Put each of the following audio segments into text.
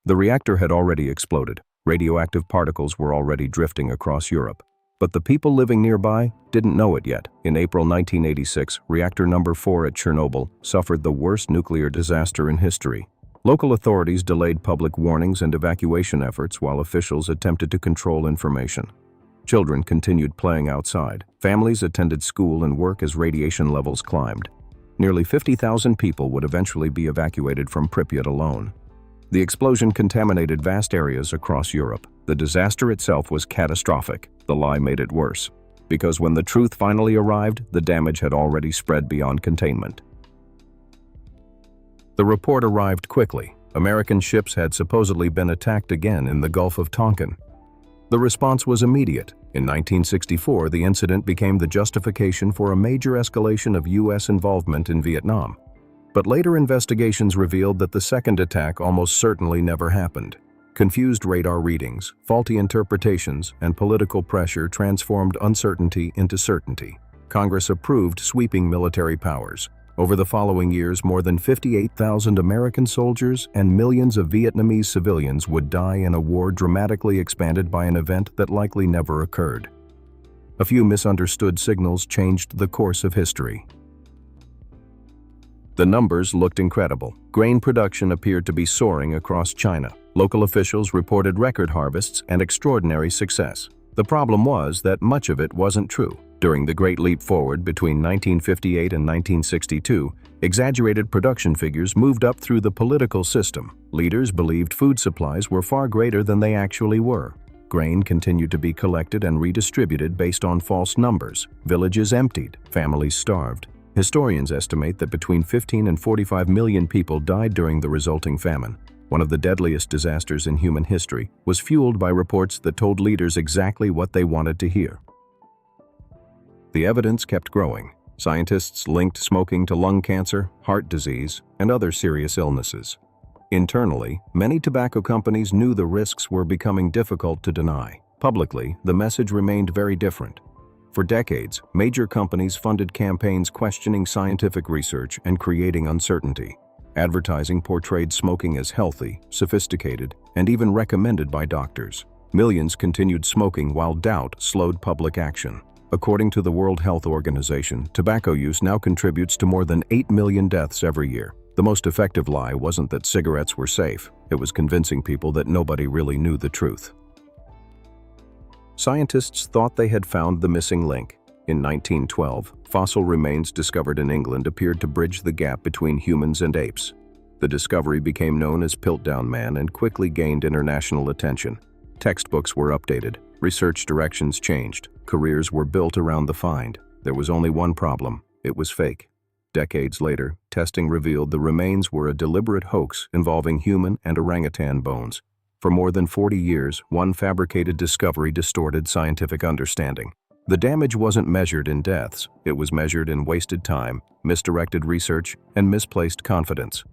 The reactor had already exploded. Radioactive particles were already drifting across Europe. But the people living nearby didn't know it yet. In April 1986, reactor number 4 at Chernobyl suffered the worst nuclear disaster in history. Local authorities delayed public warnings and evacuation efforts while officials attempted to control information. Children continued playing outside. Families attended school and work as radiation levels climbed. Nearly 50,000 people would eventually be evacuated from Pripyat alone. The explosion contaminated vast areas across Europe. The disaster itself was catastrophic. The lie made it worse, because when the truth finally arrived, the damage had already spread beyond containment. The report arrived quickly. American ships had supposedly been attacked again in the Gulf of Tonkin. The response was immediate. In 1964, the incident became the justification for a major escalation of U.S. involvement in Vietnam. But later investigations revealed that the second attack almost certainly never happened. Confused radar readings, faulty interpretations, and political pressure transformed uncertainty into certainty. Congress approved sweeping military powers. Over the following years, more than 58,000 American soldiers and millions of Vietnamese civilians would die in a war dramatically expanded by an event that likely never occurred. A few misunderstood signals changed the course of history. The numbers looked incredible. Grain production appeared to be soaring across China. Local officials reported record harvests and extraordinary success. The problem was that much of it wasn't true. During the Great Leap Forward between 1958 and 1962, exaggerated production figures moved up through the political system. Leaders believed food supplies were far greater than they actually were. Grain continued to be collected and redistributed based on false numbers. Villages emptied, families starved. Historians estimate that between 15 and 45 million people died during the resulting famine. One of the deadliest disasters in human history was fueled by reports that told leaders exactly what they wanted to hear. The evidence kept growing. Scientists linked smoking to lung cancer, heart disease, and other serious illnesses. Internally, many tobacco companies knew the risks were becoming difficult to deny. Publicly, the message remained very different. For decades, major companies funded campaigns questioning scientific research and creating uncertainty. Advertising portrayed smoking as healthy, sophisticated, and even recommended by doctors. Millions continued smoking while doubt slowed public action. According to the World Health Organization, tobacco use now contributes to more than 8 million deaths every year. The most effective lie wasn't that cigarettes were safe. It was convincing people that nobody really knew the truth. Scientists thought they had found the missing link. In 1912, fossil remains discovered in England appeared to bridge the gap between humans and apes. The discovery became known as Piltdown Man and quickly gained international attention. Textbooks were updated. Research directions changed. Careers were built around the find. There was only one problem. It was fake. Decades later, testing revealed the remains were a deliberate hoax involving human and orangutan bones. For more than 40 years, one fabricated discovery distorted scientific understanding. The damage wasn't measured in deaths. It was measured in wasted time, misdirected research, and misplaced confidence.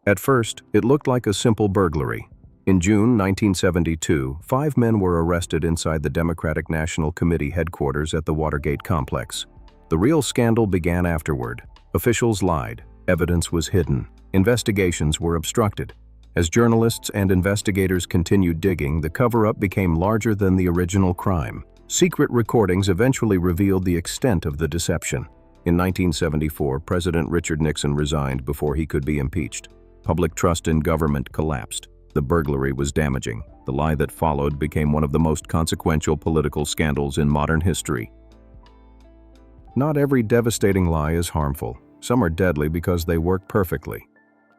At first, it looked like a simple burglary. In June 1972, 5 men were arrested inside the Democratic National Committee headquarters at the Watergate complex. The real scandal began afterward. Officials lied. Evidence was hidden. Investigations were obstructed. As journalists and investigators continued digging, the cover-up became larger than the original crime. Secret recordings eventually revealed the extent of the deception. In 1974, President Richard Nixon resigned before he could be impeached. Public trust in government collapsed. The burglary was damaging. The lie that followed became one of the most consequential political scandals in modern history. Not every devastating lie is harmful. Some are deadly because they work perfectly.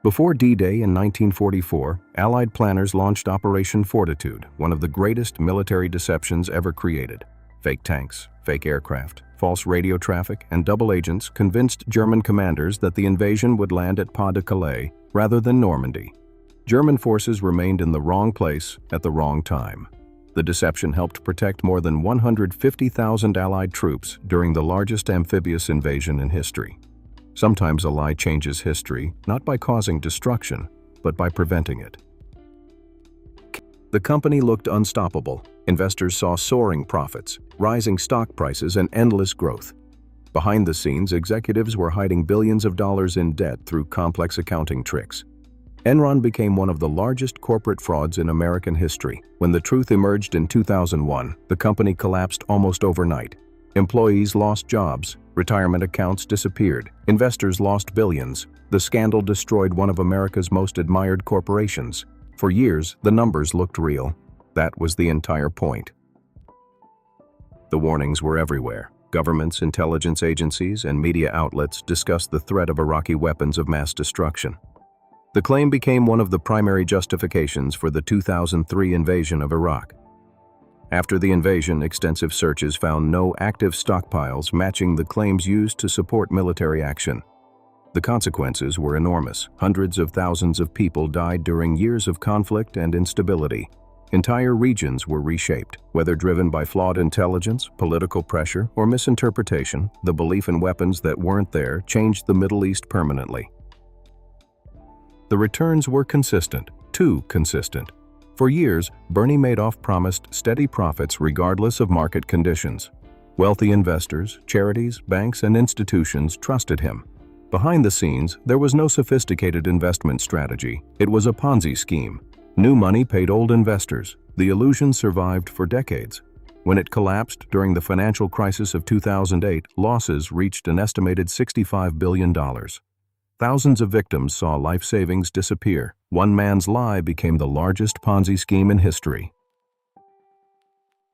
Before D-Day in 1944, Allied planners launched Operation Fortitude, one of the greatest military deceptions ever created. Fake tanks, fake aircraft, false radio traffic, and double agents convinced German commanders that the invasion would land at Pas-de-Calais rather than Normandy. German forces remained in the wrong place at the wrong time. The deception helped protect more than 150,000 Allied troops during the largest amphibious invasion in history. Sometimes a lie changes history, not by causing destruction, but by preventing it. The company looked unstoppable. Investors saw soaring profits, rising stock prices, and endless growth. Behind the scenes, executives were hiding billions of dollars in debt through complex accounting tricks. Enron became one of the largest corporate frauds in American history. When the truth emerged in 2001, the company collapsed almost overnight. Employees lost jobs, retirement accounts disappeared, investors lost billions. The scandal destroyed one of America's most admired corporations. For years, the numbers looked real. That was the entire point. The warnings were everywhere. Governments, intelligence agencies, and media outlets discussed the threat of Iraqi weapons of mass destruction. The claim became one of the primary justifications for the 2003 invasion of Iraq. After the invasion, extensive searches found no active stockpiles matching the claims used to support military action. The consequences were enormous. Hundreds of thousands of people died during years of conflict and instability. Entire regions were reshaped. Whether driven by flawed intelligence, political pressure, or misinterpretation, the belief in weapons that weren't there changed the Middle East permanently. The returns were consistent, too consistent. For years, Bernie Madoff promised steady profits regardless of market conditions. Wealthy investors, charities, banks, and institutions trusted him. Behind the scenes, there was no sophisticated investment strategy. It was a Ponzi scheme. New money paid old investors. The illusion survived for decades. When it collapsed during the financial crisis of 2008, losses reached an estimated $65 billion. Thousands of victims saw life savings disappear. One man's lie became the largest Ponzi scheme in history.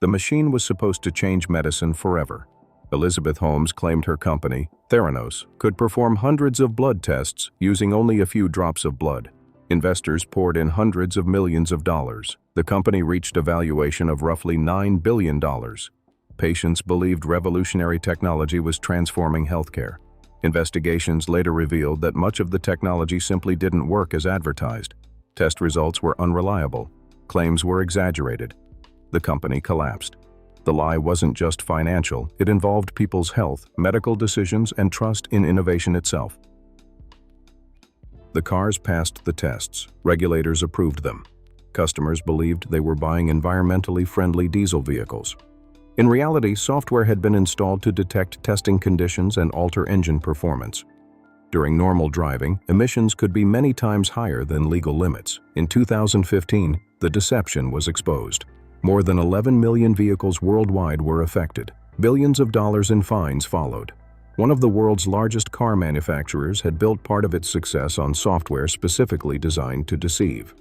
The machine was supposed to change medicine forever. Elizabeth Holmes claimed her company, Theranos, could perform hundreds of blood tests using only a few drops of blood. Investors poured in hundreds of millions of dollars. The company reached a valuation of roughly $9 billion. Patients believed revolutionary technology was transforming healthcare. Investigations later revealed that much of the technology simply didn't work as advertised. Test results were unreliable. Claims were exaggerated. The company collapsed. The lie wasn't just financial, it involved people's health, medical decisions, and trust in innovation itself. The cars passed the tests. Regulators approved them. Customers believed they were buying environmentally friendly diesel vehicles. In reality, software had been installed to detect testing conditions and alter engine performance. During normal driving, emissions could be many times higher than legal limits. In 2015, the deception was exposed. More than 11 million vehicles worldwide were affected. Billions of dollars in fines followed. One of the world's largest car manufacturers had built part of its success on software specifically designed to deceive.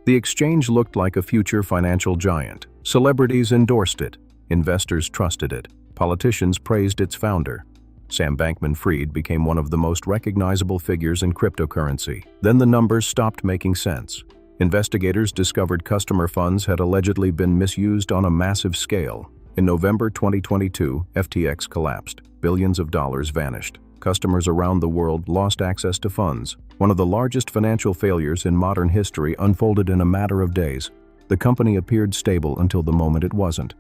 The exchange looked like a future financial giant. Celebrities endorsed it. Investors trusted it. Politicians praised its founder. Sam Bankman-Fried became one of the most recognizable figures in cryptocurrency. Then the numbers stopped making sense. Investigators discovered customer funds had allegedly been misused on a massive scale. In November 2022, FTX collapsed. Billions of dollars vanished. Customers around the world lost access to funds. One of the largest financial failures in modern history unfolded in a matter of days. The company appeared stable until the moment it wasn't.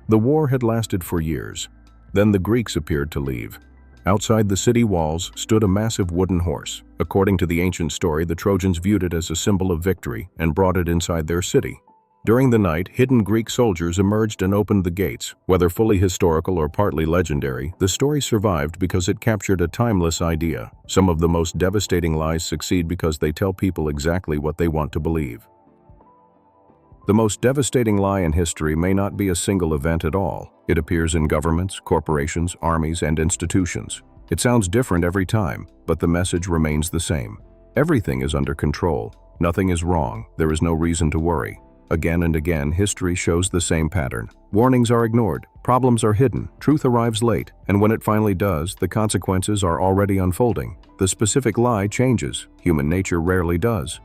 The war had lasted for years. Then the Greeks appeared to leave. Outside the city walls stood a massive wooden horse. According to the ancient story, the Trojans viewed it as a symbol of victory and brought it inside their city. During the night, hidden Greek soldiers emerged and opened the gates. Whether fully historical or partly legendary, the story survived because it captured a timeless idea. Some of the most devastating lies succeed because they tell people exactly what they want to believe. The most devastating lie in history may not be a single event at all. It appears in governments, corporations, armies, and institutions. It sounds different every time, but the message remains the same. Everything is under control. Nothing is wrong. There is no reason to worry. Again and again, history shows the same pattern. Warnings are ignored, problems are hidden, truth arrives late, and when it finally does, the consequences are already unfolding. The specific lie changes. Human nature rarely does.